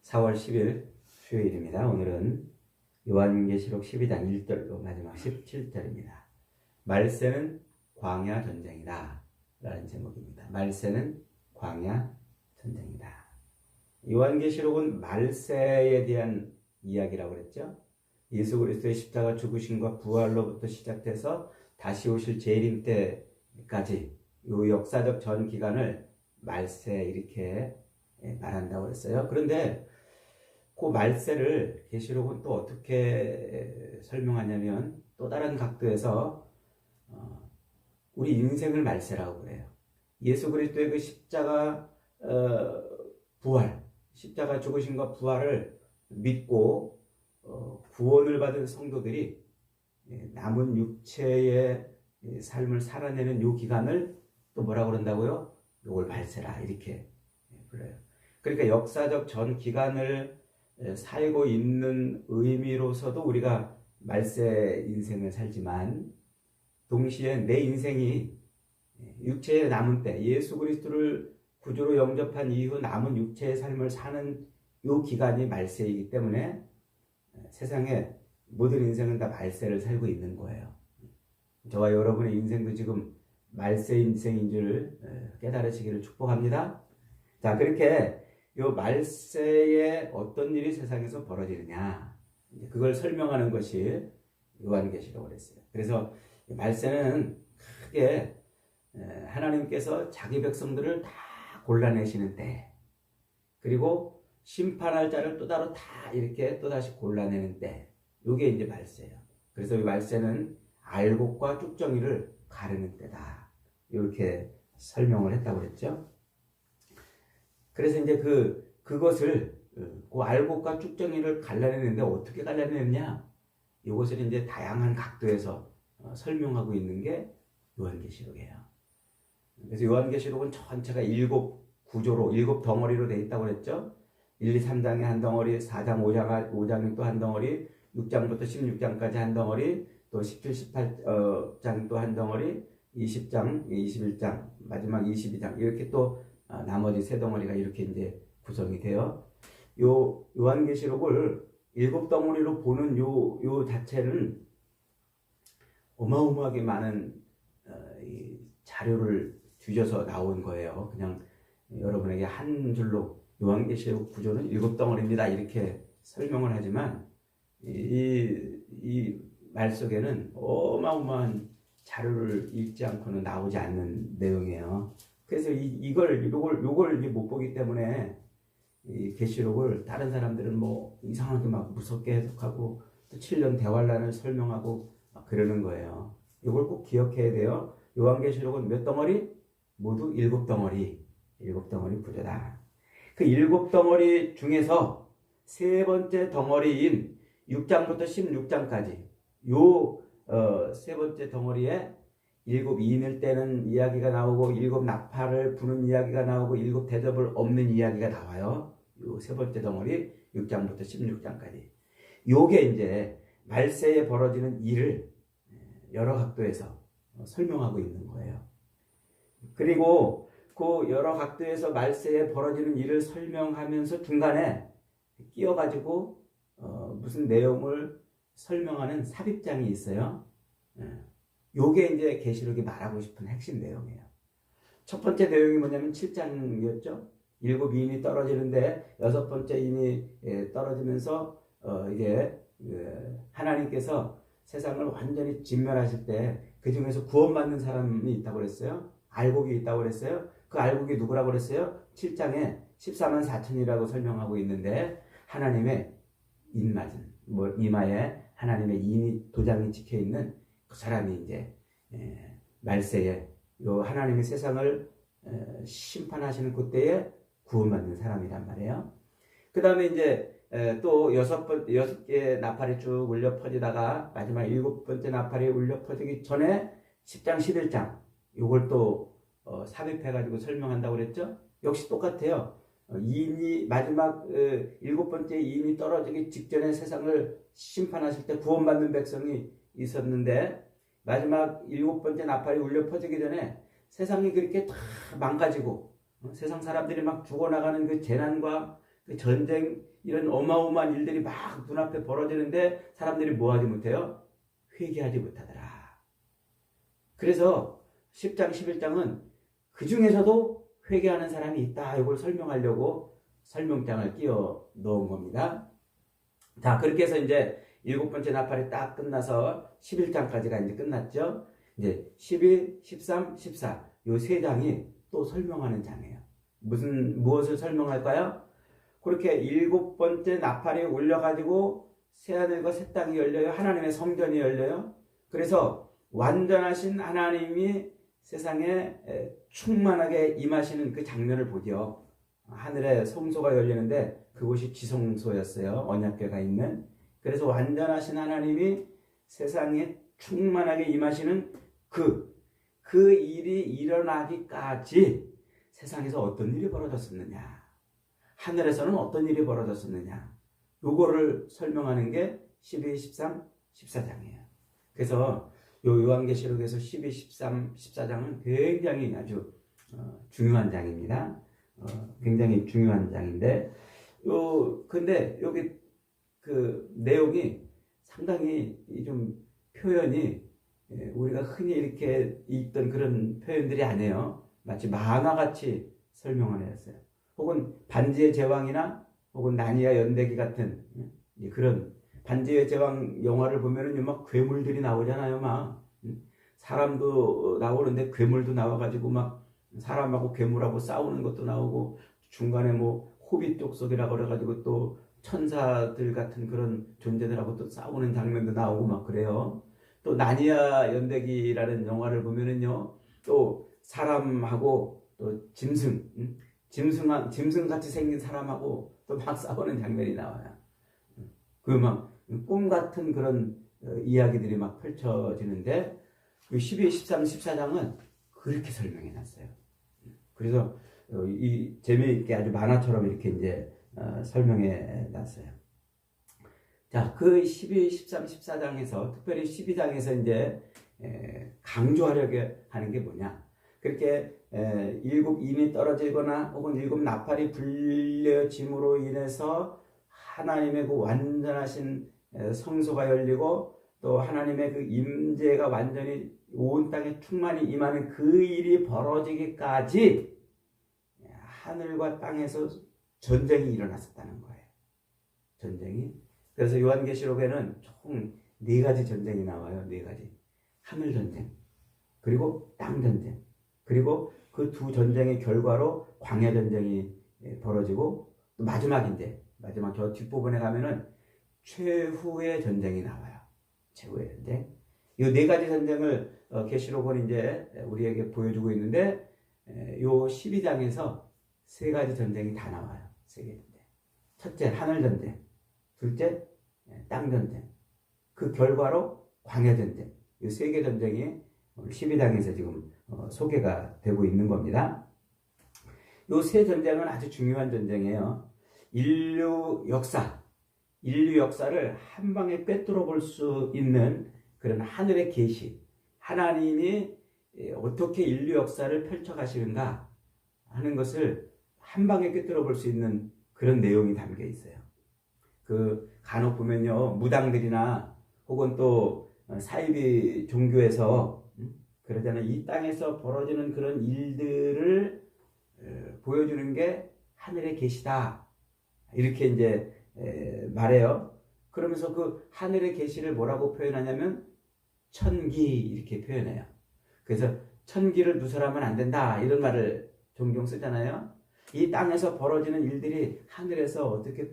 4월 10일 수요일입니다. 오늘은 요한계시록 12장 1절로 마지막 17절입니다. 말세는 광야 전쟁이다 라는 제목입니다. 말세는 광야 전쟁이다. 요한계시록은 말세에 대한 이야기라고 그랬죠. 예수 그리스도의 십자가 죽으심과 부활로부터 시작돼서 다시 오실 재림 때까지 이 역사적 전 기간을 말세 이렇게 말한다고 했어요. 그런데 그 말세를 계시록은 또 어떻게 설명하냐면 또 다른 각도에서 우리 인생을 말세라고 그래요. 예수 그리스도의 그 십자가 부활, 십자가 죽으심과 부활을 믿고 구원을 받은 성도들이 남은 육체의 삶을 살아내는 이 기간을 또 뭐라고 그런다고요? 이걸 말세라 이렇게 불러요. 그러니까 역사적 전 기간을 살고 있는 의미로서도 우리가 말세 인생을 살지만 동시에 내 인생이 육체에 남은 때 예수 그리스도를 구주로 영접한 이후 남은 육체의 삶을 사는 이 기간이 말세이기 때문에 세상에 모든 인생은 다 말세를 살고 있는 거예요. 저와 여러분의 인생도 지금 말세 인생인 줄 깨달으시기를 축복합니다. 자, 그렇게 이 말세에 어떤 일이 세상에서 벌어지느냐, 그걸 설명하는 것이 요한계시록을 했어요. 그래서 말세는 크게 하나님께서 자기 백성들을 다 골라내시는 때, 그리고 심판할 자를 또 따로 다 이렇게 또 다시 골라내는 때, 이게 이제 말세예요. 그래서 이 말세는 알곡과 쭉정이를 가르는 때다, 이렇게 설명을 했다고 그랬죠. 그래서 이제 그것을 그 알곡과 쭉정이를 갈라내는데 어떻게 갈라내느냐, 이것을 이제 다양한 각도에서 설명하고 있는 게 요한계시록이에요. 그래서 요한계시록은 전체가 7구조로 7덩어리로 되어 있다고 그랬죠. 1, 2, 3장에 한 덩어리, 4장, 5장에 또 한 덩어리, 6장부터 16장까지 한 덩어리, 또 17, 18장 또 한 덩어리, 20장, 21장, 마지막 22장, 이렇게 또 나머지 세 덩어리가 이렇게 이제 구성이 돼요. 요한계시록을 7덩어리로 보는 요 자체는 어마어마하게 많은 이 자료를 뒤져서 나온 거예요. 그냥 여러분에게 한 줄로 요한계시록 구조는 7덩어리입니다 이렇게 설명을 하지만 이 말 속에는 어마어마한 자료를 읽지 않고는 나오지 않는 내용이에요. 그래서 요걸 이제 못 보기 때문에 이 계시록을 다른 사람들은 뭐 이상하게 막 무섭게 해석하고 또 7년 대환란을 설명하고 막 그러는 거예요. 이걸 꼭 기억해야 돼요. 요한계시록은 몇 덩어리? 모두 7덩어리 구조다. 그 7덩어리 중에서 세 번째 덩어리인 6장부터 16장까지 요 세 번째 덩어리에 7 이인을 떼는 이야기가 나오고 7 나팔을 부는 이야기가 나오고 7 대접을 엎는 이야기가 나와요. 요 세 번째 덩어리 6장부터 16장까지. 요게 이제 말세에 벌어지는 일을 여러 각도에서 설명하고 있는 거예요. 그리고 그 여러 각도에서 말세에 벌어지는 일을 설명하면서 중간에 끼어가지고 무슨 내용을 설명하는 삽입장이 있어요. 요게 이제 계시록이 말하고 싶은 핵심 내용이에요. 첫 번째 내용이 뭐냐면 7장이었죠. 7 이인이 떨어지는데 6번째 이인이 떨어지면서 이제 하나님께서 세상을 완전히 진멸하실 때 그 중에서 구원받는 사람이 있다고 그랬어요. 알곡이 있다고 그랬어요. 그 알곡이 누구라고 그랬어요? 7장에 14만 4천이라고 설명하고 있는데 하나님의 인맞은 이마에 하나님의 인이 도장이 찍혀 있는 그 사람이 이제 말세에 요 하나님의 세상을 심판하시는 그때에 구원받는 사람이란 말이에요. 그 다음에 이제 또 6개 나팔이 쭉 울려 퍼지다가 마지막 7번째 나팔이 울려 퍼지기 전에 10장 11장 요걸 또 삽입해가지고 설명한다고 그랬죠. 역시 똑같아요. 이인이 마지막 7번째 이인이 떨어지기 직전에 세상을 심판하실 때 구원받는 백성이 있었는데 마지막 7번째 나팔이 울려 퍼지기 전에 세상이 그렇게 다 망가지고 세상 사람들이 막 죽어나가는 그 재난과 그 전쟁 이런 어마어마한 일들이 막 눈앞에 벌어지는데 사람들이 뭐 하지 못해요? 회개하지 못하더라. 그래서 10장 11장은 그 중에서도 회개하는 사람이 있다. 이걸 설명하려고 설명장을 끼워 넣은 겁니다. 자, 그렇게 해서 이제 7번째 나팔이 딱 끝나서 11장까지가 이제 끝났죠. 이제 12, 13, 14 요 세 장이 또 설명하는 장이에요. 무엇을 설명할까요? 그렇게 7번째 나팔이 울려가지고 새하늘과 새 땅이 열려요. 하나님의 성전이 열려요. 그래서 완전하신 하나님이 세상에 충만하게 임하시는 그 장면을 보죠. 하늘에 성소가 열리는데 그곳이 지성소였어요. 언약궤가 있는. 그래서 완전하신 하나님이 세상에 충만하게 임하시는 그 일이 일어나기까지 세상에서 어떤 일이 벌어졌었느냐, 하늘에서는 어떤 일이 벌어졌었느냐, 요거를 설명하는 게 12, 13, 14장이에요. 그래서 요 요한계시록에서 12, 13, 14장은 굉장히 아주 중요한 장입니다. 굉장히 중요한 장인데, 근데 여기 그 내용이 상당히 좀 표현이 우리가 흔히 이렇게 읽던 그런 표현들이 아니에요. 마치 만화같이 설명을 했어요. 혹은 반지의 제왕이나 혹은 나니아 연대기 같은 그런 반지의 제왕 영화를 보면은 막 괴물들이 나오잖아요. 막 사람도 나오는데 괴물도 나와가지고 막 사람하고 괴물하고 싸우는 것도 나오고 중간에 뭐 호빗 족속이라고 그래가지고 또 천사들 같은 그런 존재들하고 또 싸우는 장면도 나오고 막 그래요. 또 나니아 연대기라는 영화를 보면은요, 또 사람하고 또 짐승같이 생긴 사람하고 또 막 싸우는 장면이 나와요. 그 막 꿈 같은 그런 이야기들이 막 펼쳐지는데, 그 12, 13, 14장은 그렇게 설명해 놨어요. 그래서 이 재미있게 아주 만화처럼 이렇게 이제 설명해 놨어요. 자, 그 12, 13, 14장에서 특별히 12장에서 이제 강조하려고 하는 게 뭐냐? 그렇게 일곱 임이 떨어지거나 혹은 일곱 나팔이 불려짐으로 인해서 하나님의 그 완전하신 성소가 열리고 또 하나님의 그 임재가 완전히 온 땅에 충만히 임하는 그 일이 벌어지기까지 하늘과 땅에서 전쟁이 일어났었다는 거예요. 전쟁이. 그래서 요한계시록에는 총 4가지 전쟁이 나와요. 4가지. 하늘 전쟁, 그리고 땅 전쟁, 그리고 그 두 전쟁의 결과로 광야 전쟁이 벌어지고 또 마지막 저 뒷부분에 가면은 최후의 전쟁이 나와요. 최후의 전쟁. 이 4가지 전쟁을 계시록은 이제 우리에게 보여주고 있는데, 요 12장에서 3가지 전쟁이 다 나와요. 3개 전쟁. 첫째 하늘 전쟁, 둘째 땅 전쟁, 그 결과로 광야 전쟁. 이 3개 전쟁이 오늘 12장에서 지금 소개가 되고 있는 겁니다. 이 3 전쟁은 아주 중요한 전쟁이에요. 인류 역사를 한 방에 꿰뚫어 볼 수 있는 그런 하늘의 계시, 하나님이 어떻게 인류 역사를 펼쳐 가시는가 하는 것을 한 방에 꿰뚫어 볼 수 있는 그런 내용이 담겨 있어요. 그 간혹 보면요, 무당들이나 혹은 또 사이비 종교에서 그러잖아요. 이 땅에서 벌어지는 그런 일들을 보여주는 게 하늘의 계시다, 이렇게 이제 말해요. 그러면서 그 하늘의 계시를 뭐라고 표현하냐면 천기, 이렇게 표현해요. 그래서 천기를 누설하면 안 된다, 이런 말을 종종 쓰잖아요. 이 땅에서 벌어지는 일들이 하늘에서 어떻게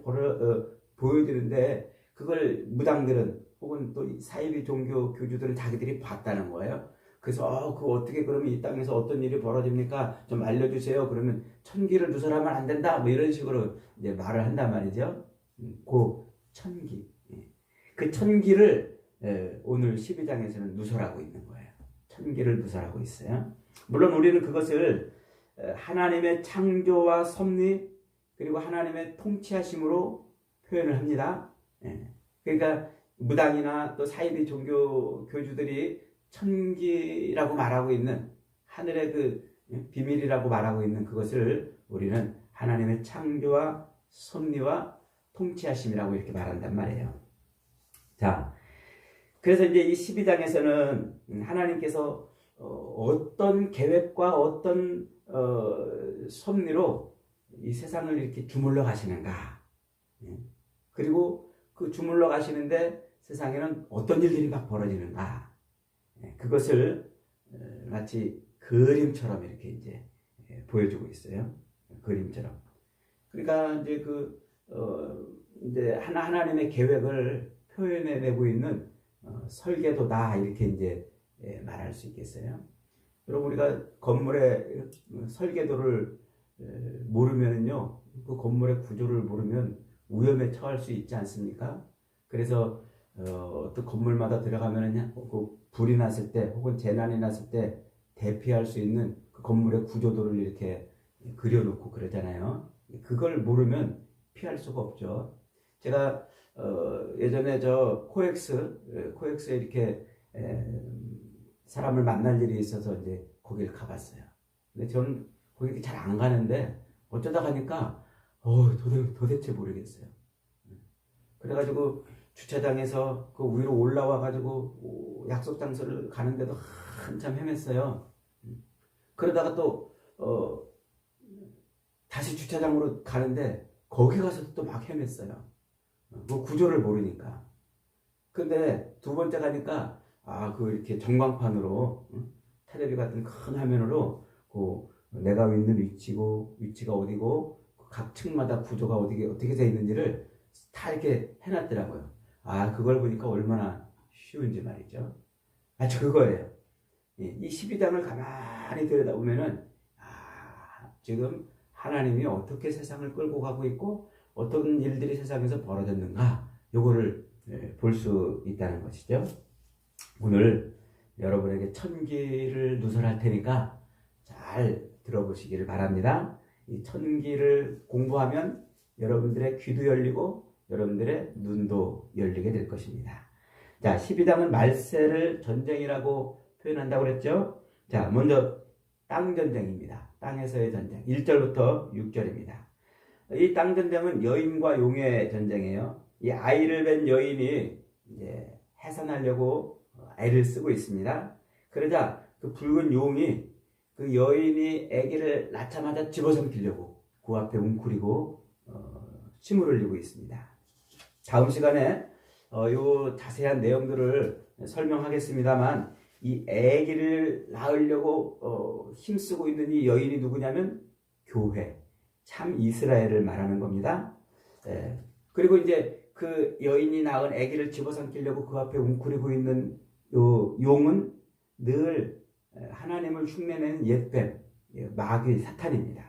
보여지는데, 그걸 무당들은 혹은 또 사이비 종교 교주들은 자기들이 봤다는 거예요. 그래서 그거 어떻게 그러면 이 땅에서 어떤 일이 벌어집니까? 좀 알려주세요. 그러면 천기를 누설하면 안 된다, 뭐 이런 식으로 이제 말을 한단 말이죠. 그 천기, 그 천기를 오늘 12장에서는 누설하고 있는 거예요. 천기를 누설하고 있어요. 물론 우리는 그것을 하나님의 창조와 섭리 그리고 하나님의 통치하심으로 표현을 합니다. 그러니까 무당이나 또 사이비 종교 교주들이 천기라고 말하고 있는, 하늘의 그 비밀이라고 말하고 있는 그것을 우리는 하나님의 창조와 섭리와 통치하심이라고 이렇게 말한단 말이에요. 자, 그래서 이제 이 12장에서는 하나님께서 어떤 계획과 어떤 섭리로 이 세상을 이렇게 주물러 가시는가. 그리고 그 주물러 가시는데 세상에는 어떤 일들이 막 벌어지는가. 그것을 마치 그림처럼 이렇게 이제 보여주고 있어요. 그림처럼. 그러니까 이제 이제 하나님의 계획을 표현해내고 있는 설계도다 이렇게 이제 말할 수 있겠어요. 여러분 우리가 건물의 설계도를 모르면요, 그 건물의 구조를 모르면 위험에 처할 수 있지 않습니까? 그래서 어떤 건물마다 들어가면은 그 불이 났을 때 혹은 재난이 났을 때 대피할 수 있는 그 건물의 구조도를 이렇게 그려놓고 그러잖아요. 그걸 모르면 피할 수가 없죠. 제가 예전에 저 코엑스에 이렇게 사람을 만날 일이 있어서 이제 거기를 가봤어요. 근데 저는 거기 잘 안 가는데 어쩌다 가니까 도대체 모르겠어요. 그래가지고 주차장에서 그 위로 올라와 가지고 약속 장소를 가는데도 한참 헤맸어요. 그러다가 또 다시 주차장으로 가는데 거기 가서 또 막 헤맸어요. 그 구조를 모르니까. 근데 두 번째 가니까 이렇게 전광판으로 테레비 같은 큰 화면으로 내가 있는 위치가 어디고 각 층마다 구조가 어떻게 되어 있는지를 다 이렇게 해놨더라고요. 그걸 보니까 얼마나 쉬운지 말이죠. 그거예요. 이 12장을 가만히 들여다보면은 지금 하나님이 어떻게 세상을 끌고 가고 있고 어떤 일들이 세상에서 벌어졌는가 요거를 볼 수 있다는 것이죠. 오늘 여러분에게 천기를 누설할 테니까 잘 들어보시기를 바랍니다. 이 천기를 공부하면 여러분들의 귀도 열리고 여러분들의 눈도 열리게 될 것입니다. 자, 12장은 말세를 전쟁이라고 표현한다고 그랬죠. 자, 먼저 땅전쟁입니다. 땅에서의 전쟁. 1절부터 6절입니다. 이 땅전쟁은 여인과 용의 전쟁이에요. 이 아이를 뵌 여인이 이제 해산하려고 애를 쓰고 있습니다. 그러자 그 붉은 용이 그 여인이 아기를 낳자마자 집어삼키려고 그 앞에 웅크리고 침을 흘리고 있습니다. 다음 시간에 요 자세한 내용들을 설명하겠습니다만 이 아기를 낳으려고 힘쓰고 있는 이 여인이 누구냐면 교회, 참 이스라엘을 말하는 겁니다. 그리고 이제 그 여인이 낳은 아기를 집어삼키려고 그 앞에 웅크리고 있는 요 용은 늘 하나님을 흉내내는 옛뱀, 마귀, 사탄입니다.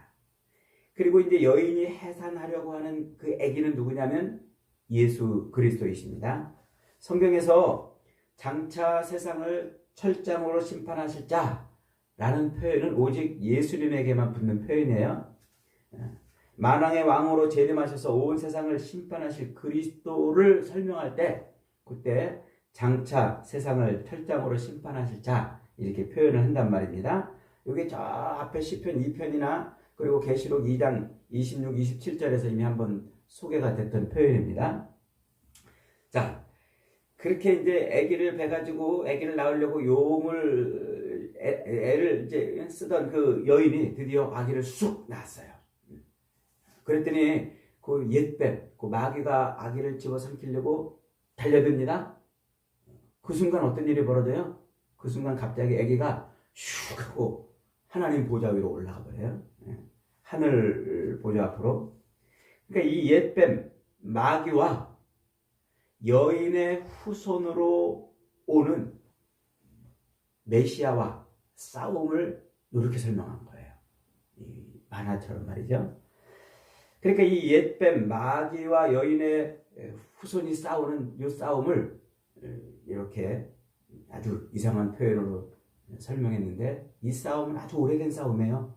그리고 이제 여인이 해산하려고 하는 그 아기는 누구냐면 예수 그리스도이십니다. 성경에서 장차 세상을 철장으로 심판하실 자라는 표현은 오직 예수님에게만 붙는 표현이에요. 만왕의 왕으로 재림하셔서 온 세상을 심판하실 그리스도를 설명할 때 그때 장차 세상을 철장으로 심판하실 자 이렇게 표현을 한단 말입니다. 여기 저 앞에 시편 2편이나 그리고 계시록 2장 26, 27절에서 이미 한번 소개가 됐던 표현입니다. 자, 그렇게 이제 아기를 베가지고 아기를 낳으려고 용을 애를 이제 쓰던 그 여인이 드디어 아기를 쑥 낳았어요. 그랬더니 그 옛뱀, 그 마귀가 아기를 집어삼키려고 달려듭니다. 그 순간 어떤 일이 벌어져요? 그 순간 갑자기 아기가 슉 하고 하나님 보좌 위로 올라가 버려요. 하늘 보좌 앞으로. 그러니까 이 옛뱀 마귀와 여인의 후손으로 오는 메시아와 싸움을 이렇게 설명한 거예요. 이 만화처럼 말이죠. 그러니까 이 옛뱀 마귀와 여인의 후손이 싸우는 이 싸움을 이렇게 아주 이상한 표현으로 설명했는데 이 싸움은 아주 오래된 싸움이에요.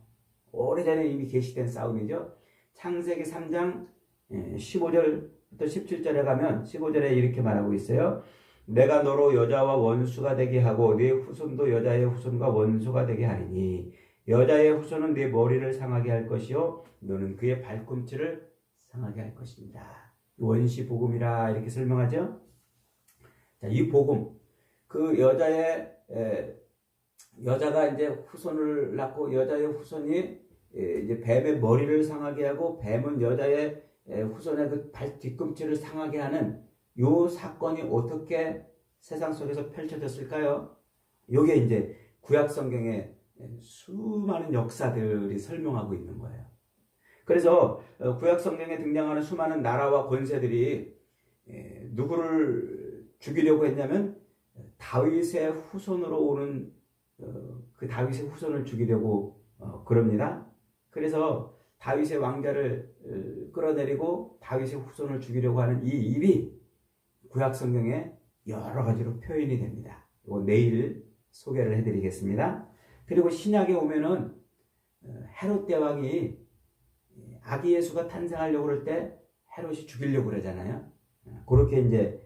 오래전에 이미 계시된 싸움이죠. 창세기 3장 15절부터 17절에 가면 15절에 이렇게 말하고 있어요. 내가 너로 여자와 원수가 되게 하고 네 후손도 여자의 후손과 원수가 되게 하리니 여자의 후손은 네 머리를 상하게 할 것이요 너는 그의 발꿈치를 상하게 할 것입니다. 원시 복음이라 이렇게 설명하죠. 자, 이 복음, 그 여자가 이제 후손을 낳고 여자의 후손이 이제 뱀의 머리를 상하게 하고 뱀은 여자의 후손의 그 발 뒤꿈치를 상하게 하는 요 사건이 어떻게 세상 속에서 펼쳐졌을까요? 요게 이제 구약 성경에 수많은 역사들이 설명하고 있는 거예요. 그래서 구약 성경에 등장하는 수많은 나라와 권세들이 누구를 죽이려고 했냐면 다윗의 후손으로 오는 그 다윗의 후손을 죽이려고 그럽니다. 그래서 다윗의 왕자를 끌어내리고 다윗의 후손을 죽이려고 하는 이 일이 구약 성경에 여러 가지로 표현이 됩니다. 이거 내일 소개를 해드리겠습니다. 그리고 신약에 오면은 헤롯 대왕이 아기 예수가 탄생하려고 그럴 때 헤롯이 죽이려고 그러잖아요. 그렇게 이제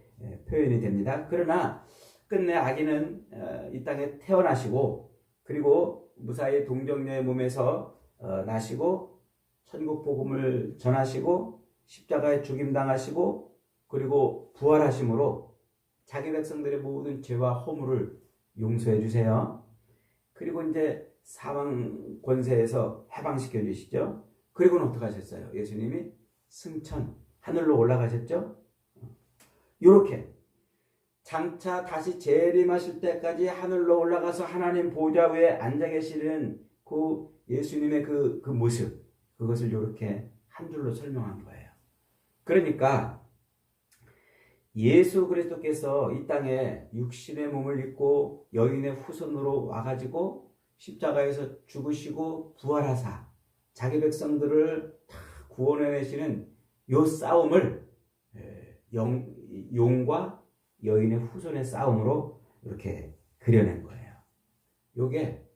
표현이 됩니다. 그러나 끝내 아기는 이 땅에 태어나시고 그리고 무사히 동정녀의 몸에서 나시고 천국 복음을 전하시고 십자가에 죽임당하시고 그리고 부활하심으로 자기 백성들의 모든 죄와 허물을 용서해 주세요. 그리고 이제 사망 권세에서 해방시켜 주시죠. 그리고는 어떻게 하셨어요? 예수님이 승천, 하늘로 올라가셨죠? 이렇게 장차 다시 재림하실 때까지 하늘로 올라가서 하나님 보좌 위에 앉아 계시는 그 예수님의 그 모습, 그것을 이렇게 한 줄로 설명한 거예요. 그러니까 예수 그리스도께서 이 땅에 육신의 몸을 입고 여인의 후손으로 와가지고 십자가에서 죽으시고 부활하사 자기 백성들을 다 구원해내시는 요 싸움을 용과 여인의 후손의 싸움으로 이렇게 그려낸 거예요. 요게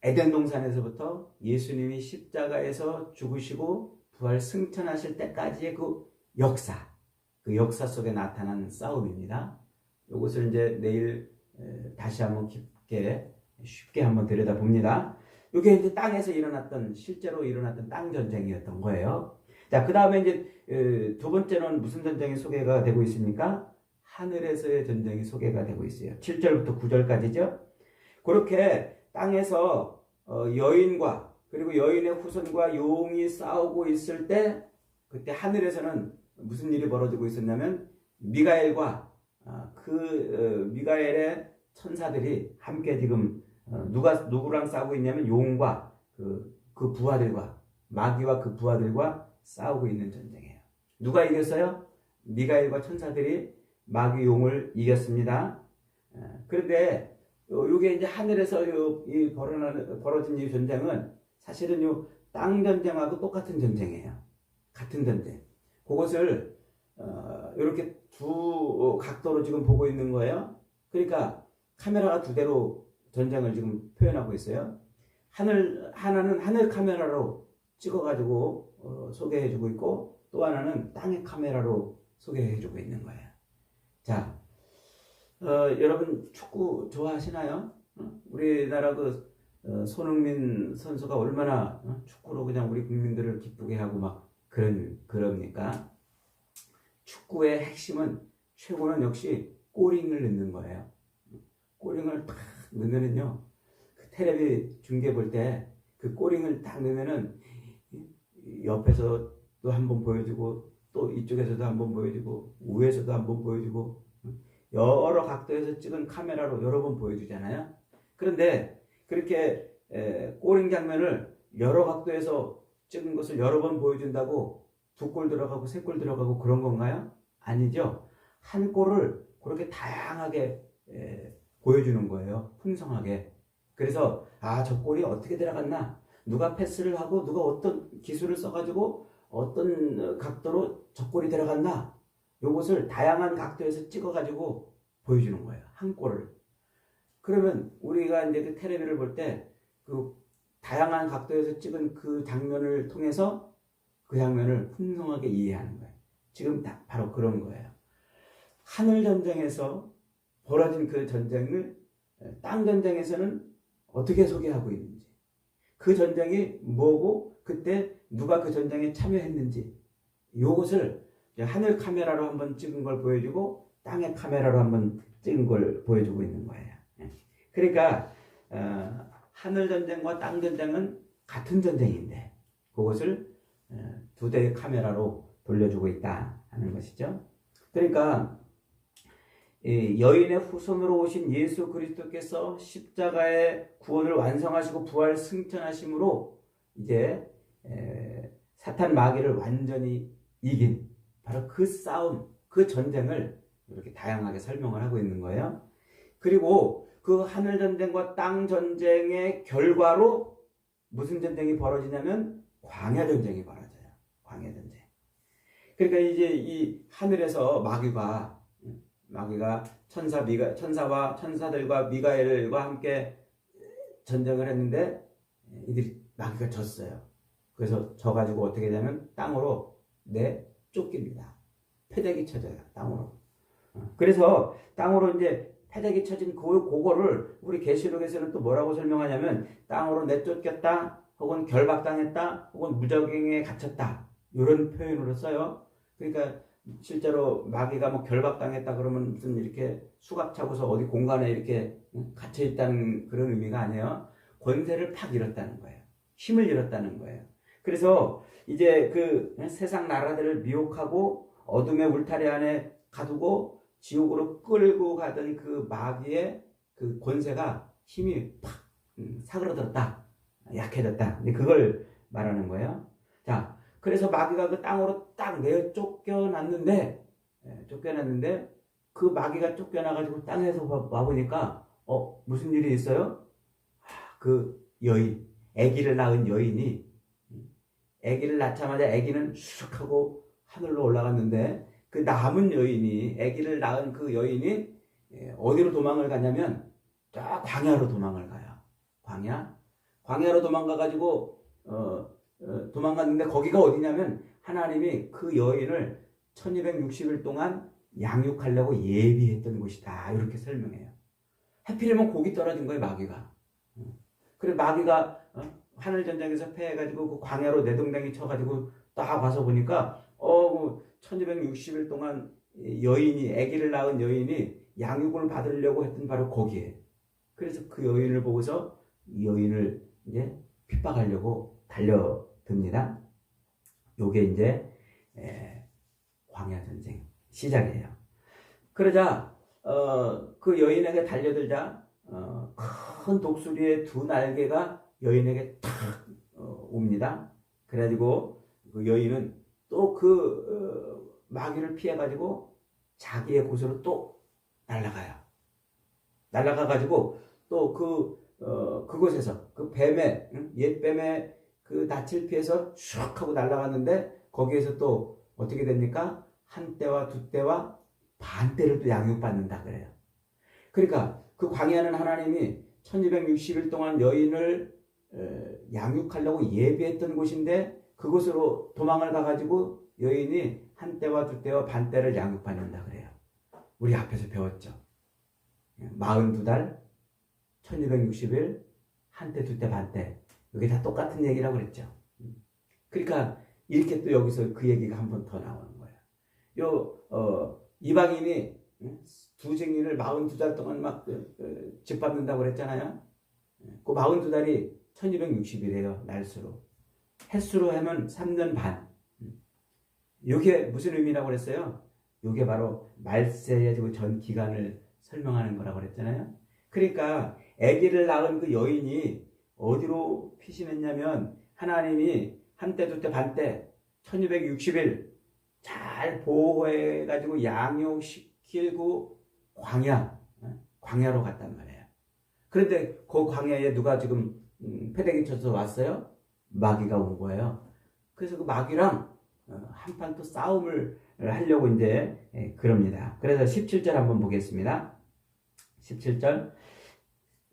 에덴 동산에서부터 예수님이 십자가에서 죽으시고 부활 승천하실 때까지의 그 역사 속에 나타난 싸움입니다. 이것을 이제 내일 다시 한번 쉽게 한번 들여다봅니다. 이게 이제 땅에서 실제로 일어났던 땅 전쟁이었던 거예요. 자, 그 다음에 이제 두 번째는 무슨 전쟁이 소개가 되고 있습니까? 하늘에서의 전쟁이 소개가 되고 있어요. 7절부터 9절까지죠. 그렇게 땅에서 여인과 그리고 여인의 후손과 용이 싸우고 있을 때 그때 하늘에서는 무슨 일이 벌어지고 있었냐면 미가엘과 미가엘의 천사들이 함께 지금 누구랑 싸우고 있냐면 용과 그 부하들과 마귀와 그 부하들과 싸우고 있는 전쟁이에요. 누가 이겼어요? 미가엘과 천사들이 마귀 용을 이겼습니다. 그런데 이게 이제 하늘에서 벌어진 이 전쟁은 사실은 땅 전쟁하고 똑같은 전쟁이에요. 같은 전쟁. 그것을 이렇게 두 각도로 지금 보고 있는 거예요. 그러니까 카메라가 두 대로 전쟁을 지금 표현하고 있어요. 하나는 하늘 카메라로 찍어가지고 소개해주고 있고 또 하나는 땅의 카메라로 소개해주고 있는 거예요. 자, 여러분 축구 좋아하시나요? 우리나라 손흥민 선수가 얼마나 축구로 그냥 우리 국민들을 기쁘게 하고 막 그럽니까? 축구의 핵심은 최고는 역시 골링을 넣는 거예요. 골링을 딱 넣으면은요, 그 텔레비 중계 볼 때 그 골링을 딱 넣으면은 옆에서 또 한번 보여주고 또 이쪽에서도 한번 보여주고 위에서도 한번 보여주고 여러 각도에서 찍은 카메라로 여러 번 보여주잖아요. 그런데 그렇게 골링 장면을 여러 각도에서 찍은 것을 여러 번 보여준다고 2골 들어가고 3골 들어가고 그런 건가요? 아니죠. 한 골을 그렇게 다양하게 보여주는 거예요. 풍성하게. 그래서 저 골이 어떻게 들어갔나? 누가 패스를 하고 누가 어떤 기술을 써가지고 어떤 각도로 저 골이 들어갔나? 요것을 다양한 각도에서 찍어가지고 보여주는 거예요. 한 골을. 그러면 우리가 이제 그 텔레비를 볼 때 그 다양한 각도에서 찍은 그 장면을 통해서 그 장면을 풍성하게 이해하는 거예요. 지금 바로 그런 거예요. 하늘 전쟁에서 벌어진 그 전쟁을 땅 전쟁에서는 어떻게 소개하고 있는지, 그 전쟁이 뭐고 그때 누가 그 전쟁에 참여했는지 이것을 하늘 카메라로 한번 찍은 걸 보여주고 땅의 카메라로 한번 찍은 걸 보여주고 있는 거예요. 그러니까 하늘 전쟁과 땅 전쟁은 같은 전쟁인데 그것을 두 대의 카메라로 돌려주고 있다 하는 것이죠. 그러니까 여인의 후손으로 오신 예수 그리스도께서 십자가의 구원을 완성하시고 부활 승천하심으로 이제 사탄 마귀를 완전히 이긴 바로 그 싸움, 그 전쟁을 이렇게 다양하게 설명을 하고 있는 거예요. 그리고 그 하늘 전쟁과 땅 전쟁의 결과로 무슨 전쟁이 벌어지냐면 광야 전쟁이 벌어져요. 광야 전쟁. 그러니까 이제 이 하늘에서 마귀가 천사와 천사들과 미가엘과 함께 전쟁을 했는데 이들이 마귀가 졌어요. 그래서 져가지고 어떻게 되냐면 땅으로 쫓깁니다. 패대기 쳐져요. 땅으로. 그래서 땅으로 이제 패대기 쳐진 그거를 우리 계시록에서는 또 뭐라고 설명하냐면 땅으로 내쫓겼다, 혹은 결박당했다, 혹은 무적행에 갇혔다 이런 표현으로 써요. 그러니까 실제로 마귀가 뭐 결박당했다 그러면 무슨 이렇게 수갑 차고서 어디 공간에 이렇게 갇혀 있다는 그런 의미가 아니에요. 권세를 팍 잃었다는 거예요. 힘을 잃었다는 거예요. 그래서 이제 그 세상 나라들을 미혹하고 어둠의 울타리 안에 가두고 지옥으로 끌고 가던 그 마귀의 그 권세가 힘이 팍 사그러들었다, 약해졌다. 근데 그걸 말하는 거예요. 자, 그래서 마귀가 그 땅으로 딱 내어 쫓겨났는데 그 마귀가 쫓겨나가지고 땅에서 와보니까 무슨 일이 있어요? 그 여인, 아기를 낳은 여인이 아기를 낳자마자 아기는 슉 하고 하늘로 올라갔는데 그 남은 여인이 아기를 낳은 그 여인이 어디로 도망을 가냐면 쫙 광야로 도망을 가요. 광야로 도망가가지고 도망갔는데 거기가 어디냐면 하나님이 그 여인을 1260일 동안 양육하려고 예비했던 곳이다 이렇게 설명해요. 하필이면 거기 떨어진 거예요. 마귀가. 그래 마귀가 하늘전쟁에서 패해가지고 그 광야로 내동댕이 쳐가지고 딱 와서 보니까 1260일 동안 여인이 아기를 낳은 여인이 양육을 받으려고 했던 바로 거기에. 그래서 그 여인을 보고서 이 여인을 이제 핍박하려고 달려듭니다. 요게 이제 광야 전쟁 시작이에요. 그러자 그 여인에게 달려들자 큰 독수리의 두 날개가 여인에게 탁 옵니다. 그래가지고 그 여인은 또 그 마귀를 피해가지고 자기의 곳으로 또 날아가가지고 또 그곳에서 그 뱀의 옛 뱀의 그 낯을 피해서 슉 하고 날아갔는데 거기에서 또 어떻게 됩니까? 한 때와 두 때와 반 때를 또 양육받는다 그래요. 그러니까 그 광야는 하나님이 1260일 동안 여인을 양육하려고 예비했던 곳인데 그곳으로 도망을 가가지고 여인이 한 때와 두 때와 반 때를 양육받는다 그래요. 우리 앞에서 배웠죠. 42달, 1260일, 한 때, 두 때, 반 때. 이게 다 똑같은 얘기라고 그랬죠. 그러니까 이렇게 또 여기서 그 얘기가 한 번 더 나오는 거예요. 이방인이 두 증인을 42달 동안 막 짓밟는다고 그랬잖아요. 그 42달이 1260일이에요. 날수로. 햇수로 하면 3년 반. 이게 무슨 의미라고 그랬어요? 이게 바로 말세의 전 기간을 설명하는 거라고 그랬잖아요. 그러니까 아기를 낳은 그 여인이 어디로 피신했냐면 하나님이 한때 두때 반때 1260일 잘 보호해가지고 양육시키고 광야로 갔단 말이에요. 그런데 그 광야에 누가 지금 패대기 쳐서 왔어요? 마귀가 온 거예요. 그래서 그 마귀랑 한판 또 싸움을 하려고 이제 그럽니다. 그래서 17절 한번 보겠습니다. 17절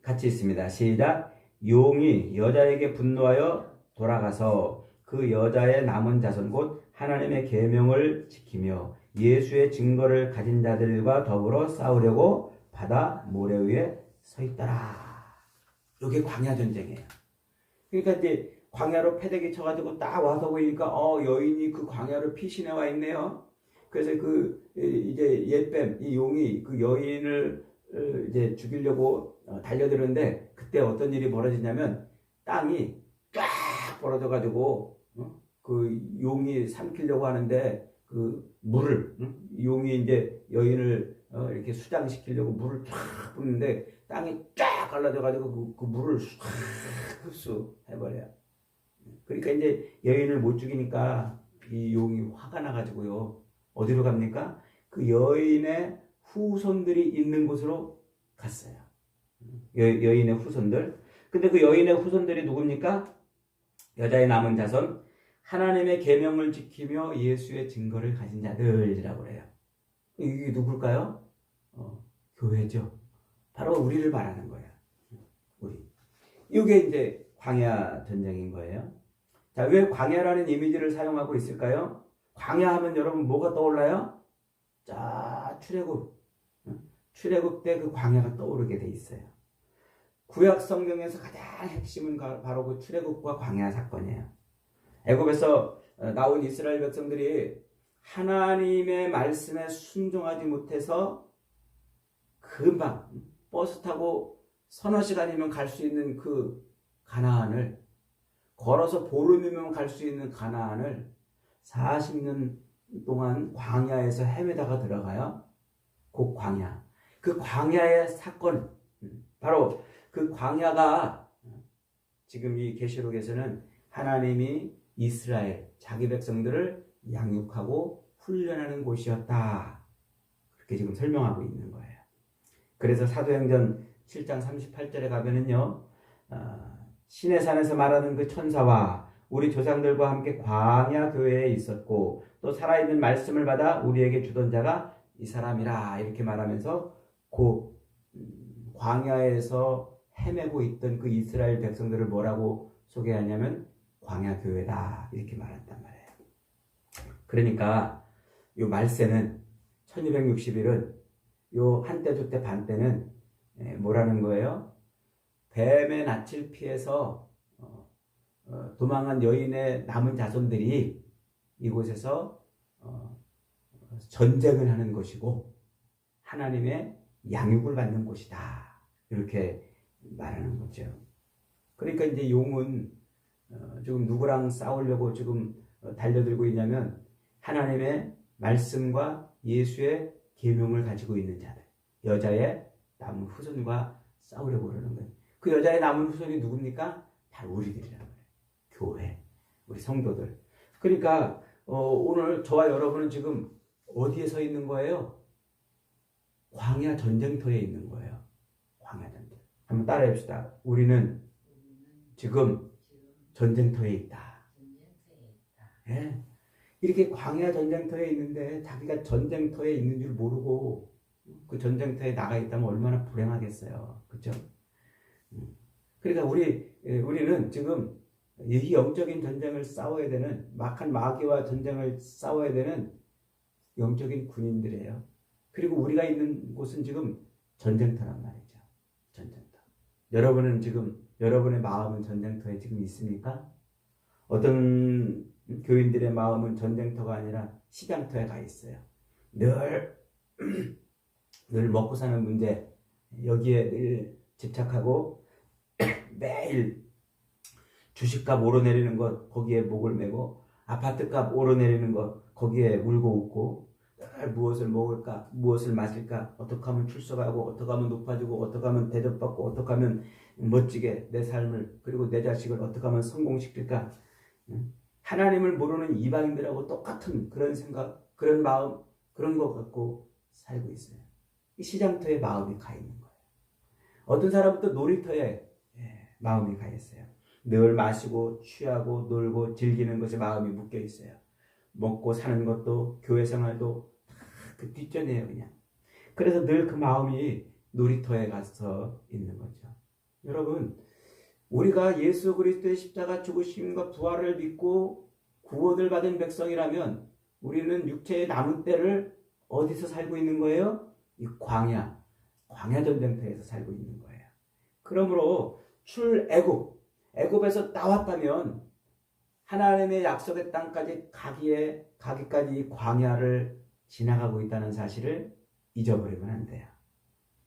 같이 있습니다. 시작. 용이 여자에게 분노하여 돌아가서 그 여자의 남은 자손 곧 하나님의 계명을 지키며 예수의 증거를 가진 자들과 더불어 싸우려고 바다 모래 위에 서 있더라. 이게 광야 전쟁이에요. 그러니까 이제 광야로 패대기 쳐가지고 딱 와서 보니까 여인이 그 광야로 피신해 와 있네요. 그래서 그 이제 옛뱀 이 용이 그 여인을 이제 죽이려고 달려드는데 그때 어떤 일이 벌어지냐면 땅이 쫙 벌어져가지고 그 용이 삼키려고 하는데 그 물을 용이 이제 여인을 이렇게 수장시키려고 물을 쫙 붓는데 땅이 쫙 갈라져가지고 그 물을 쫙 흡수해버려요. 그러니까 이제 여인을 못 죽이니까 이 용이 화가 나가지고요. 어디로 갑니까? 그 여인의 후손들이 있는 곳으로 갔어요. 여인의 후손들. 근데 그 여인의 후손들이 누굽니까? 여자의 남은 자손, 하나님의 계명을 지키며 예수의 증거를 가진 자들이라고 해요. 이게 누굴까요? 교회죠. 바로 우리를 말하는 거예요. 우리. 이게 이제 광야 전쟁인 거예요. 자, 왜 광야라는 이미지를 사용하고 있을까요? 광야하면 여러분 뭐가 떠올라요? 자, 출애굽. 출애굽 때 그 광야가 떠오르게 돼 있어요. 구약 성경에서 가장 핵심은 바로 그 출애굽과 광야 사건이에요. 애굽에서 나온 이스라엘 백성들이 하나님의 말씀에 순종하지 못해서 금방 버스 타고 서너 시간이면 갈 수 있는 그 가나안을, 걸어서 보름이면 갈 수 있는 가나안을 40년 동안 광야에서 헤매다가 들어가요. 그 광야. 그 광야의 사건, 바로 그 광야가 지금 이 계시록에서는 하나님이 이스라엘 자기 백성들을 양육하고 훈련하는 곳이었다. 그렇게 지금 설명하고 있는 거예요. 그래서 사도행전 7장 38절에 가면은요, 시내산에서 말하는 그 천사와 우리 조상들과 함께 광야 교회에 있었고 또 살아있는 말씀을 받아 우리에게 주던 자가 이 사람이라 이렇게 말하면서 그 광야에서 헤매고 있던 그 이스라엘 백성들을 뭐라고 소개하냐면 광야 교회다 이렇게 말한단 말이에요. 그러니까 이 말세는 1260일은 요 한때 두때 반때는 뭐라는 거예요? 뱀의 낯을 피해서 도망한 여인의 남은 자손들이 이곳에서 전쟁을 하는 것이고 하나님의 양육을 받는 곳이다. 이렇게 말하는 거죠. 그러니까 이제 용은 지금 누구랑 싸우려고 지금 달려들고 있냐면 하나님의 말씀과 예수의 계명을 가지고 있는 자들, 여자의 남은 후손과 싸우려고 그러는 거예요. 그 여자의 남은 후손이 누굽니까? 바로 우리들이라는 거예요. 교회, 우리 성도들. 그러니까 오늘 저와 여러분은 지금 어디에 서 있는 거예요? 광야 전쟁터에 있는 거예요. 광야 전쟁. 한번 따라해 봅시다. 우리는 지금 전쟁터에 있다. 예? 이렇게 광야 전쟁터에 있는데 자기가 전쟁터에 있는 줄 모르고 그 전쟁터에 나가 있다면 얼마나 불행하겠어요. 그렇죠? 그러니까 우리는 지금 이 영적인 전쟁을 싸워야 되는, 막한 마귀와 전쟁을 싸워야 되는 영적인 군인들이에요. 그리고 우리가 있는 곳은 지금 전쟁터란 말이죠. 전쟁터. 여러분은 지금 여러분의 마음은 전쟁터에 지금 있습니까? 어떤 교인들의 마음은 전쟁터가 아니라 시장터에 가 있어요. 늘 먹고 사는 문제 여기에 늘 집착하고 매일 주식값 오르내리는 것 거기에 목을 메고 아파트값 오르내리는 것 거기에 울고 웃고 늘 무엇을 먹을까 무엇을 마실까 어떻게 하면 출석하고 어떻게 하면 높아지고 어떻게 하면 대접받고 어떻게 하면 멋지게 내 삶을 그리고 내 자식을 어떻게 하면 성공시킬까. 하나님을 모르는 이방인들하고 똑같은 그런 생각 그런 마음 그런 것 갖고 살고 있어요. 이 시장터에 마음이 가 있는 거예요. 어떤 사람은 또 놀이터에 마음이 가 있어요. 늘 마시고 취하고 놀고 즐기는 것에 마음이 묶여 있어요. 먹고 사는 것도 교회 생활도 다 그 뒷전이에요 그냥. 그래서 늘 그 마음이 놀이터에 가서 있는 거죠. 여러분 우리가 예수 그리스도의 십자가 죽으심과 부활을 믿고 구원을 받은 백성이라면 우리는 육체의 남은 때를 어디서 살고 있는 거예요? 이 광야 전쟁터에서 살고 있는 거예요. 그러므로 출애굽 애굽에서 나왔다면 하나님의 약속의 땅까지 가기까지 이 광야를 지나가고 있다는 사실을 잊어버리면 안 돼요.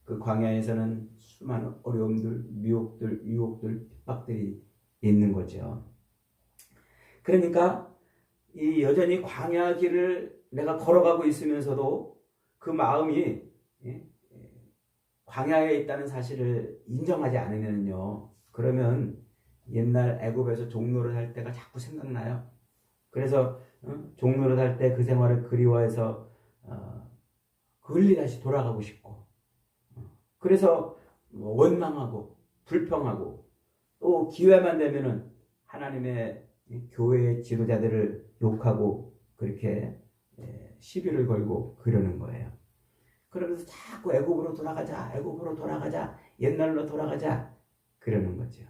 그 광야에서는 수많은 어려움들, 미혹들, 유혹들, 핍박들이 있는 거죠. 그러니까 이 여전히 광야 길을 내가 걸어가고 있으면서도 그 마음이 광야에 있다는 사실을 인정하지 않으면요. 그러면 옛날 애굽에서 종노릇 할 때가 자꾸 생각나요. 그래서 종노릇 할 때 그 생활을 그리워해서 그리 다시 돌아가고 싶고, 그래서 원망하고 불평하고, 또 기회만 되면은 하나님의 교회의 지도자들을 욕하고 그렇게 시비를 걸고 그러는 거예요. 그러면서 자꾸 애굽으로 돌아가자, 애굽으로 돌아가자, 옛날로 돌아가자 그러는 거죠.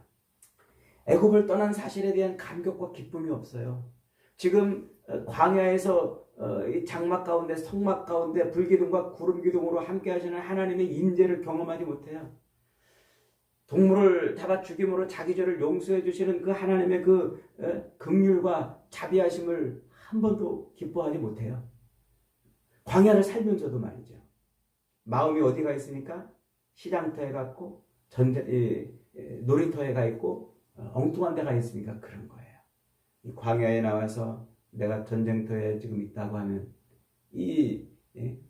애굽을 떠난 사실에 대한 감격과 기쁨이 없어요. 지금 광야에서 이 장막 가운데, 성막 가운데 불기둥과 구름기둥으로 함께 하시는 하나님의 임재를 경험하지 못해요. 동물을 잡아 죽임으로 자기 죄를 용서해 주시는 그 하나님의 그 긍휼과 자비하심을 한 번도 기뻐하지 못해요. 광야를 살면서도 말이죠. 마음이 어디가 있으니까 시장터에 가 있고 놀이터에 가 있고 엉뚱한 데가 있으니까 그런 거예요. 이 광야에 나와서 내가 전쟁터에 지금 있다고 하면 이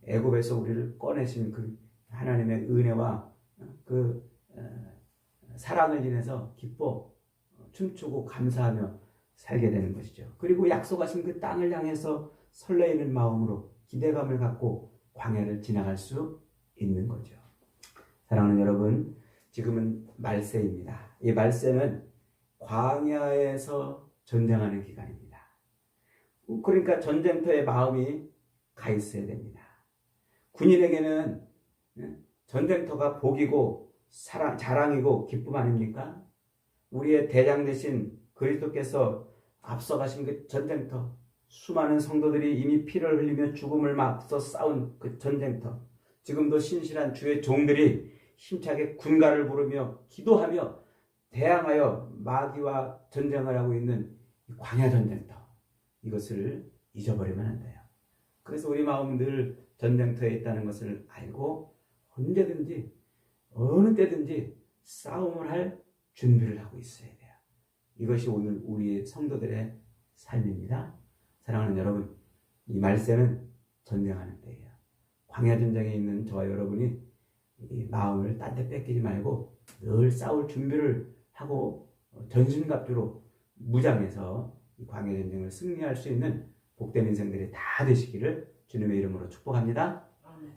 애굽에서 우리를 꺼내신 그 하나님의 은혜와 그 사랑을 인해서 기뻐 춤추고 감사하며 살게 되는 것이죠. 그리고 약속하신 그 땅을 향해서 설레이는 마음으로 기대감을 갖고 광야를 지나갈 수 있는 거죠. 사랑하는 여러분, 지금은 말세입니다. 이 말세는 광야에서 전쟁하는 기간입니다. 그러니까 전쟁터에 마음이 가 있어야 됩니다. 군인에게는 전쟁터가 복이고 자랑이고 기쁨 아닙니까? 우리의 대장 되신 그리스도께서 앞서가신 그 전쟁터, 수많은 성도들이 이미 피를 흘리며 죽음을 맞서 싸운 그 전쟁터, 지금도 신실한 주의 종들이 힘차게 군가를 부르며 기도하며 대항하여 마귀와 전쟁을 하고 있는 광야 전쟁터, 이것을 잊어버리면 안 돼요. 그래서 우리 마음 늘 전쟁터에 있다는 것을 알고 언제든지 어느 때든지 싸움을 할 준비를 하고 있어야 돼요. 이것이 오늘 우리 성도들의 삶입니다. 사랑하는 여러분, 이 말세는 전쟁하는 때예요. 광야 전쟁에 있는 저와 여러분이 이 마음을 딴 데 뺏기지 말고 늘 싸울 준비를 하고 전신갑주로 무장해서 이 광야 전쟁을 승리할 수 있는 복된 인생들이 다 되시기를 주님의 이름으로 축복합니다.